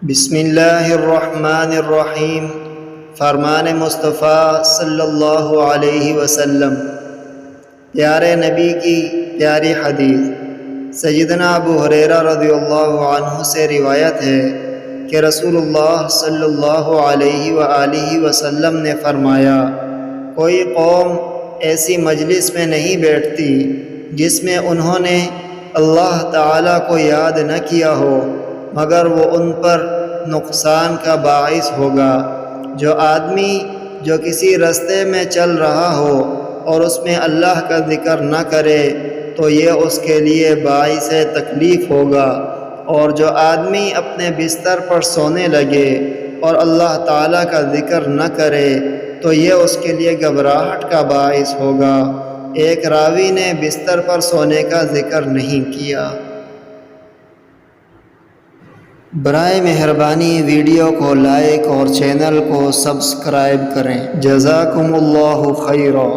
بسم اللہ الرحمن الرحیم۔ فرمان مصطفیٰ صلی اللہ علیہ وسلم۔ پیارے نبی کی پیاری حدیث سیدنا ابو ہریرہ رضی اللہ عنہ سے روایت ہے کہ رسول اللہ صلی اللہ علیہ وآلہ وسلم نے فرمایا، کوئی قوم ایسی مجلس میں نہیں بیٹھتی جس میں انہوں نے اللہ تعالیٰ کو یاد نہ کیا ہو مگر وہ ان پر نقصان کا باعث ہوگا۔ جو آدمی جو کسی رستے میں چل رہا ہو اور اس میں اللہ کا ذکر نہ کرے تو یہ اس کے لیے باعث تکلیف ہوگا، اور جو آدمی اپنے بستر پر سونے لگے اور اللہ تعالیٰ کا ذکر نہ کرے تو یہ اس کے لیے گھبراہٹ کا باعث ہوگا۔ ایک راوی نے بستر پر سونے کا ذکر نہیں کیا۔ برائے مہربانی ویڈیو کو لائک اور چینل کو سبسکرائب کریں۔ جزاکم اللہ خیرا۔